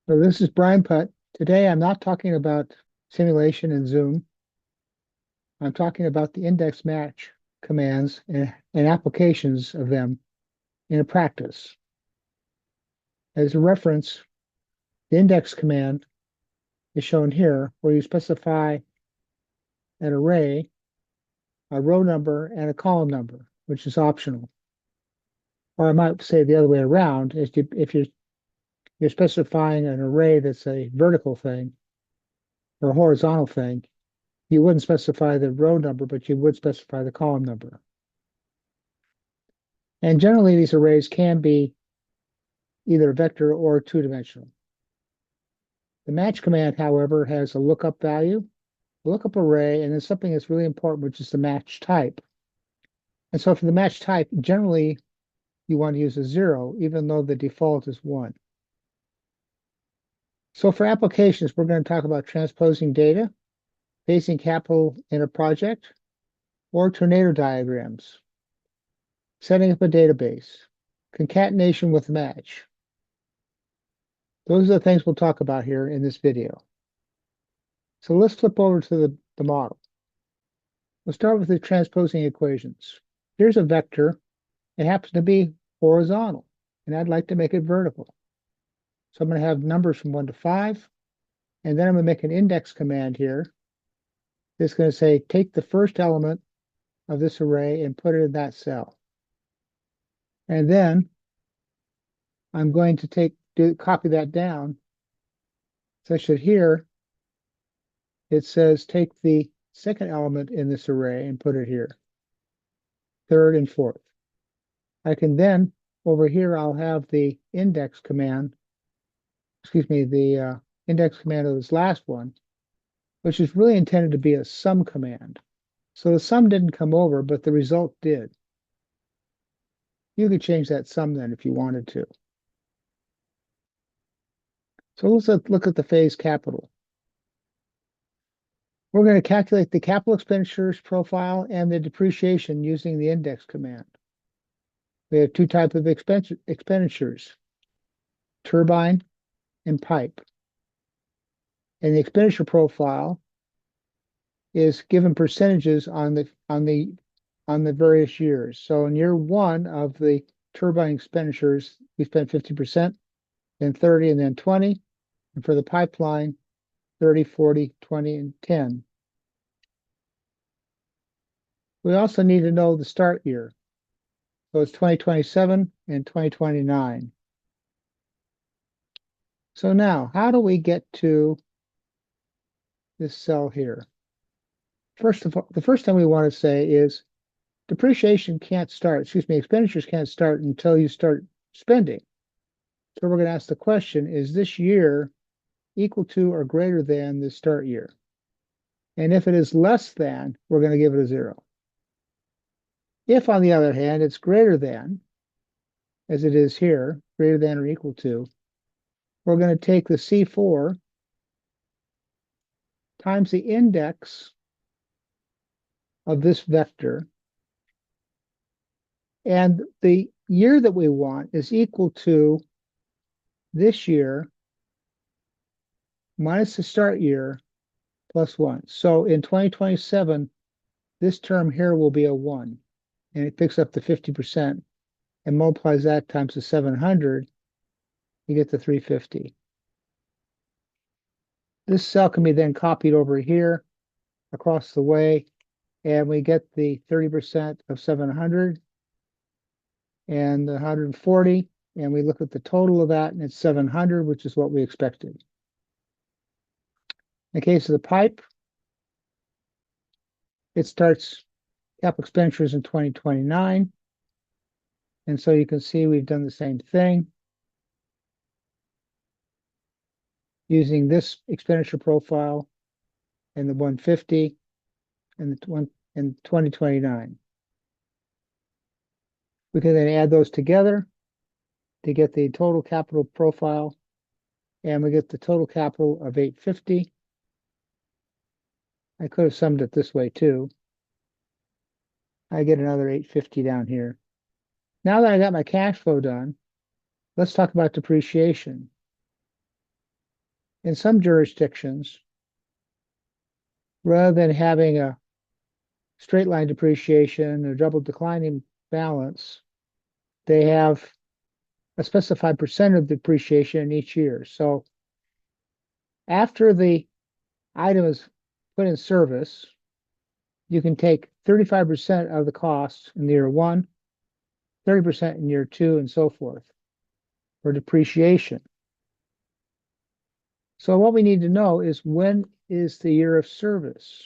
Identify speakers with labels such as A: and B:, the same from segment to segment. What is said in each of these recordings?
A: So this is Brian Putt. Today I'm not talking about simulation and Zoom. I'm talking about the index match commands and applications of them in a practice. As a reference, the index command is shown here, where you specify an array, a row number, and a column number, which is optional. Or I might say the other way around, is if you're specifying an array that's a vertical thing or a horizontal thing, you wouldn't specify the row number, but you would specify the column number. And generally, these arrays can be either vector or two-dimensional. The match command, however, has a lookup value, a lookup array, and then something that's really important, which is the match type. And so for the match type, generally, you want to use a 0, even though the default is 1. So for applications, we're going to talk about transposing data, phasing capital in a project, or tornado diagrams, setting up a database, concatenation with match. Those are the things we'll talk about here in this video. So let's flip over to the model. We'll start with the transposing equations. Here's a vector. It happens to be horizontal, and I'd like to make it vertical. So I'm going to have numbers from 1 to 5, and then I'm going to make an index command here. It's going to say, take the first element of this array and put it in that cell. And then I'm going to copy that down such that here it says take the second element in this array and put it here, third and fourth. I can then, over here, I'll have the index command, the index command of this last one, which is really intended to be a sum command. So the sum didn't come over, but the result did. You could change that sum then if you wanted to. So let's look at the phase capital. We're going to calculate the capital expenditures profile and the depreciation using the index command. We have two types of expenditures, turbine and pipe. And the expenditure profile is given percentages on the various years. So in year 1 of the turbine expenditures, we spent 50%, then 30, and then 20. And for the pipeline, 30, 40, 20, and 10. We also need to know the start year. So it's 2027 and 2029. So now, how do we get to this cell here? First of all, the first thing we want to say is expenditures can't start until you start spending. So we're going to ask the question, is this year equal to or greater than the start year? And if it is less than, we're going to give it a 0. If, on the other hand, it's greater than, as it is here, greater than or equal to, we're going to take the C4 times the index of this vector, and the year that we want is equal to this year minus the start year plus 1. So in 2027, this term here will be a 1, and it picks up the 50% and multiplies that times the 700, you get the 350. This cell can be then copied over here across the way, and we get the 30% of 700 and the 140, and we look at the total of that, and it's 700, which is what we expected. In the case of the pipe, it starts capital expenditures in 2029, and so you can see we've done the same thing using this expenditure profile and the 150 and the 2029. We can then add those together to get the total capital profile, and we get the total capital of 850. I could have summed it this way too. I get another 850 down here. Now that I got my cash flow done, let's talk about depreciation. In some jurisdictions, rather than having a straight line depreciation or double declining balance, they have a specified percent of depreciation in each year. So after the item is put in service, you can take 35% of the cost in year one, 30% in year two, and so forth for depreciation. So what we need to know is, when is the year of service?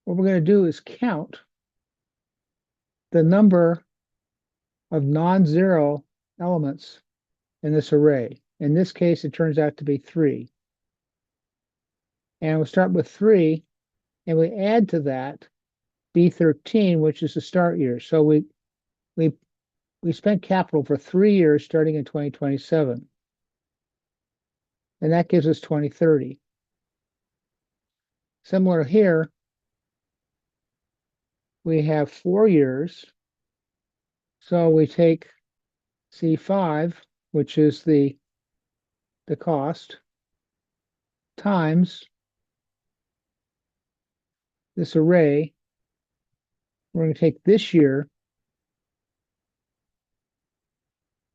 A: What we're going to do is count the number of non-zero elements in this array. In this case, it turns out to be 3. And we'll start with 3, and we add to that B13, which is the start year. So we spent capital for 3 years starting in 2027. And that gives us 2030. Similar here, we have 4 years. So we take C5, which is the cost, times this array. We're going to take this year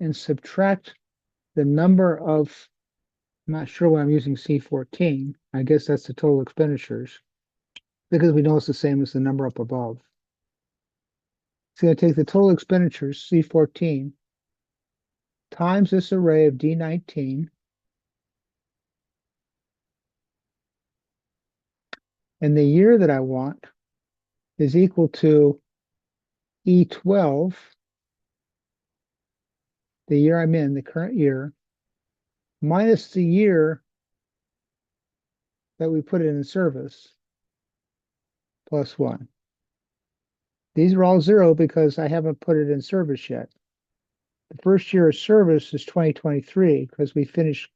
A: and subtract the number of, I'm not sure why I'm using C14. I guess that's the total expenditures, because we know it's the same as the number up above. So I take the total expenditures, C14, times this array of D19, and the year that I want is equal to E12, the year I'm in, the current year, minus the year that we put it in service, plus 1. These are all 0 because I haven't put it in service yet. The first year of service is 2023 because we finished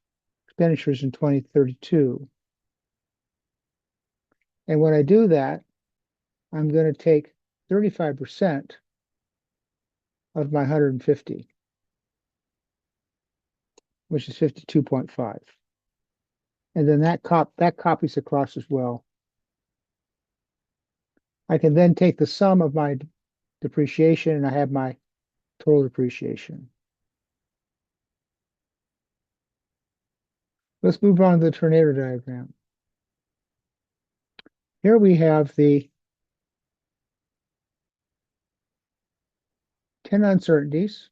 A: expenditures in 2032. And when I do that, I'm going to take 35% of my 150, which is 52.5. And then that copies across as well. I can then take the sum of my depreciation, and I have my total depreciation. Let's move on to the tornado diagram. Here we have the 10 uncertainties,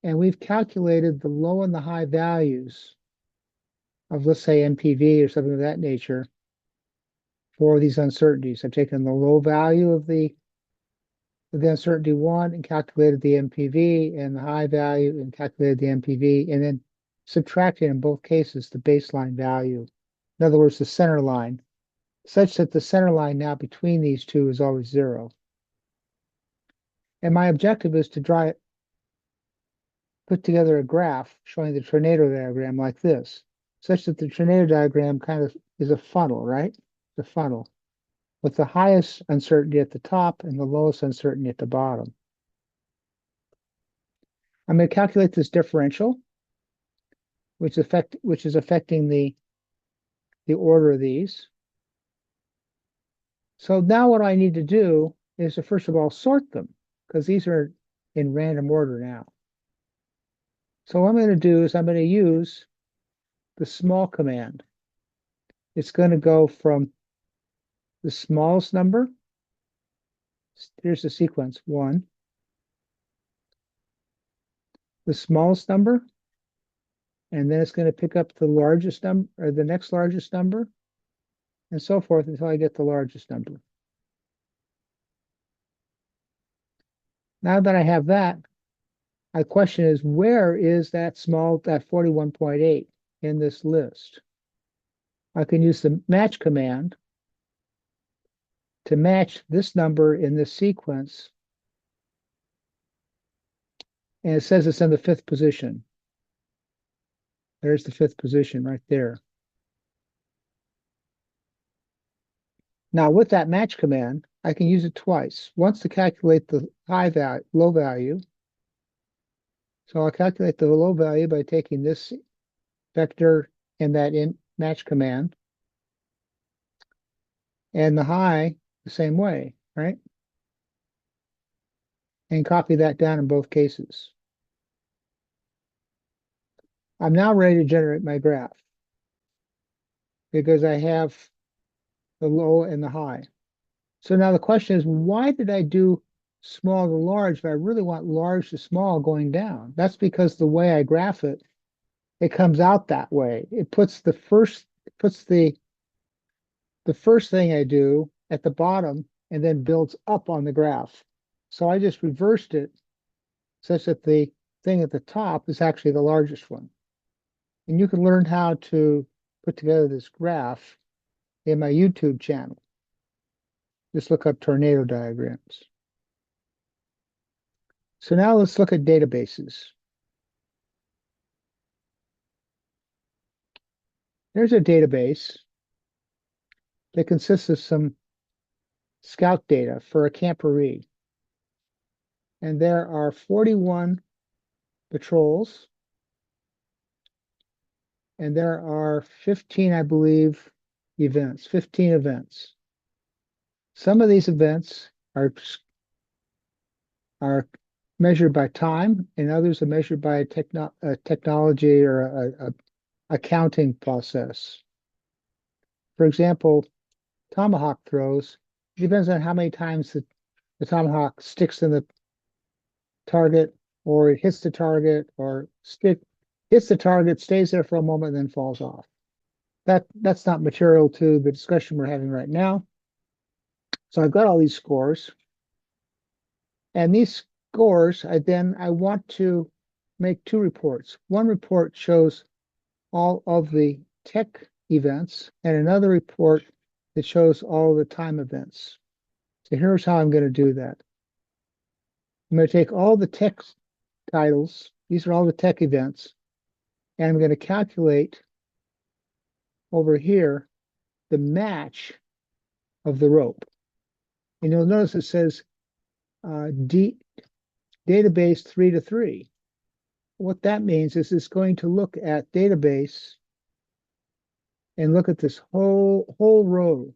A: and we've calculated the low and the high values of, let's say, NPV or something of that nature for these uncertainties. I've taken the low value of the uncertainty 1 and calculated the NPV, and the high value and calculated the NPV, and then subtracted in both cases the baseline value. In other words, the center line, such that the center line now between these two is always 0. And my objective is to put together a graph showing the tornado diagram like this, such that the tornado diagram kind of is a funnel, right? The funnel, with the highest uncertainty at the top and the lowest uncertainty at the bottom. I'm going to calculate this differential, which is affecting the order of these. So now what I need to do is to first of all sort them, because these are in random order now. So what I'm going to do is I'm going to use the small command. It's going to go from the smallest number. Here's the sequence: 1, the smallest number, and then it's going to pick up the largest number, or the next largest number, and so forth until I get the largest number. Now that I have that, my question is, where is that 41.8 in this list? I can use the match command to match this number in this sequence, and it says it's in the 5th position. There's the 5th position right there. Now with that match command, I can use it twice. Once to calculate the low value. So I'll calculate the low value by taking this vector in that match command. And the high the same way, right? And copy that down in both cases. I'm now ready to generate my graph because I have the low and the high. So now the question is, why did I do small to large, but I really want large to small going down? That's because the way I graph it, it comes out that way. It puts the first thing I do at the bottom and then builds up on the graph. So I just reversed it such that the thing at the top is actually the largest one. And you can learn how to put together this graph in my YouTube channel. Just look up tornado diagrams. So now let's look at databases. There's a database that consists of some scout data for a camporee. And there are 41 patrols. And there are 15, I believe, events, 15 events. Some of these events are measured by time, and others are measured by a technology or a accounting process. For example, tomahawk throws, it depends on how many times the tomahawk sticks in the target, or it hits the target, or hits the target, stays there for a moment, and then falls off. That's not material to the discussion we're having right now. So I've got all these scores, and these scores, I want to make two reports. One report shows all of the tech events, and another report that shows all the time events. So here's how I'm going to do that. I'm going to take all the tech titles, these are all the tech events, and I'm going to calculate over here the match of the rope. And you'll notice it says database 3 to 3. What that means is it's going to look at database and look at this whole row.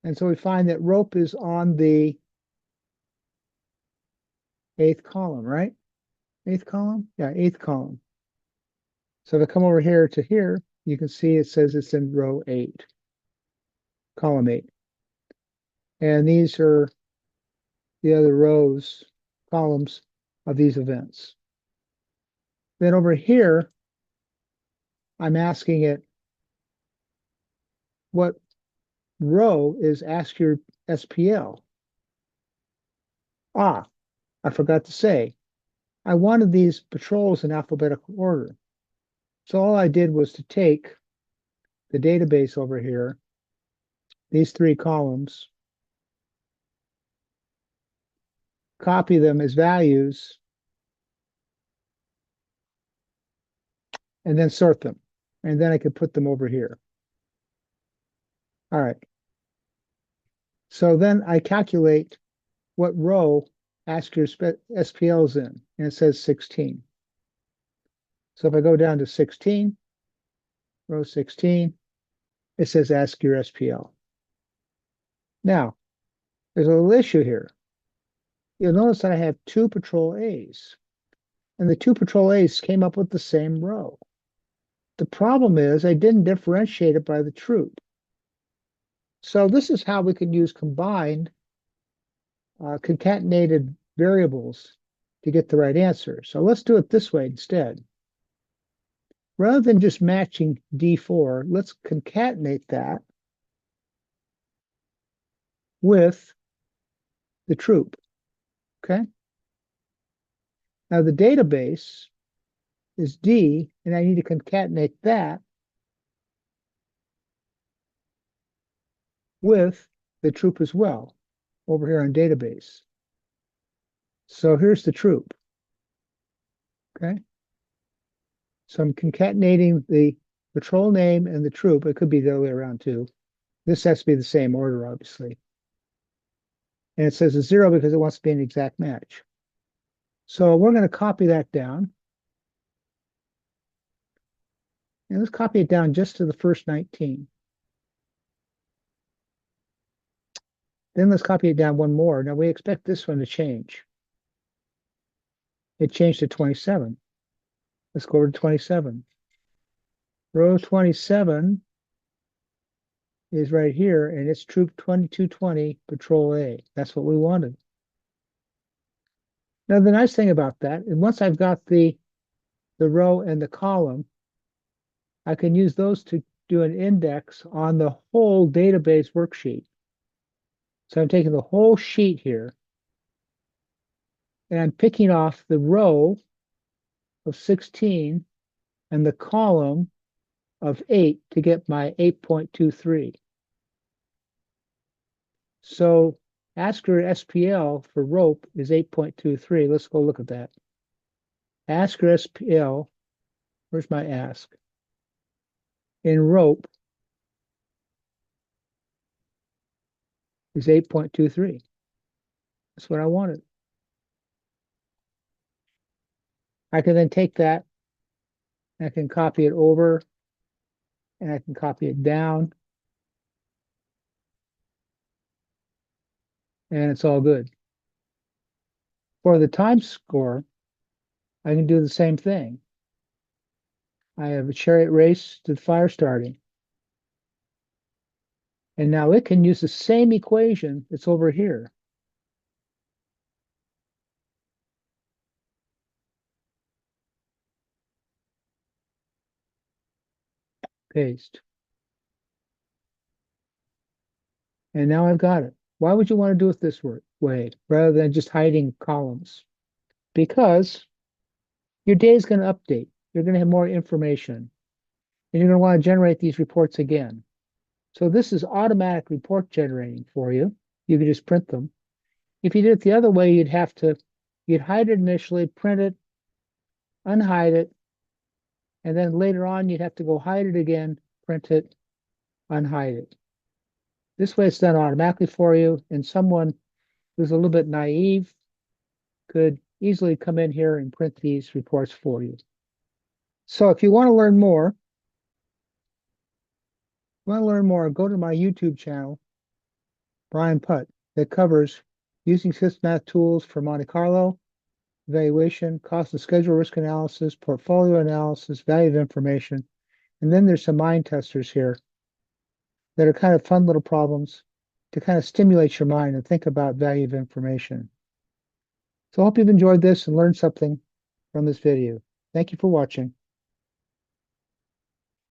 A: And so we find that rope is on the 8th column, right? 8th column? Yeah, 8th column. So if I come over here to here, you can see it says it's in row 8, column 8. And these are the other rows, columns of these events. Then over here, I'm asking it what row is ask your SPL. Ah, I forgot to say, I wanted these patrols in alphabetical order. So all I did was to take the database over here, these 3 columns, copy them as values, and then sort them. And then I could put them over here. All right. So then I calculate what row ask your SPL is in, and it says 16. So if I go down to 16, row 16, it says ask your SPL. Now, there's a little issue here. You'll notice that I have 2 patrol A's, and the 2 patrol A's came up with the same row. The problem is I didn't differentiate it by the troop. So this is how we can use combined concatenated variables to get the right answer. So let's do it this way instead. Rather than just matching D4, let's concatenate that with the troop, okay? Now the database is D, and I need to concatenate that with the troop as well, over here on database. So here's the troop, okay? So I'm concatenating the patrol name and the troop. It could be the other way around too. This has to be the same order, obviously. And it says a 0 because it wants to be an exact match. So we're going to copy that down. And let's copy it down just to the first 19. Then let's copy it down one more. Now we expect this one to change. It changed to 27. Let's go over to 27. Row 27 is right here, and it's Troop 2220, Patrol A. That's what we wanted. Now, the nice thing about that, and once I've got the row and the column, I can use those to do an index on the whole database worksheet. So I'm taking the whole sheet here, and I'm picking off the row of 16 and the column of 8 to get my 8.23. So ASCII SPL for rope is 8.23. Let's go look at that. ASCII SPL, where's my ask? In rope is 8.23. That's what I wanted. I can then take that, I can copy it over, and I can copy it down, and it's all good. For the time score, I can do the same thing. I have a chariot race to fire starting. And now it can use the same equation that's over here. Paste. And now I've got it. Why would you want to do it this way rather than just hiding columns? Because your data is going to update. You're going to have more information. And you're going to want to generate these reports again. So this is automatic report generating for you. You can just print them. If you did it the other way, you'd hide it initially, print it, unhide it, and then later on you'd have to go hide it again, print it, unhide it. This way it's done automatically for you, and someone who's a little bit naive could easily come in here and print these reports for you. So if you want to learn more, go to my YouTube channel, Brian Putt, that covers using SysMath tools for Monte Carlo, evaluation, cost and schedule risk analysis, portfolio analysis, value of information. And then there's some mind testers here that are kind of fun little problems to kind of stimulate your mind and think about value of information. So I hope you've enjoyed this and learned something from this video. Thank you for watching.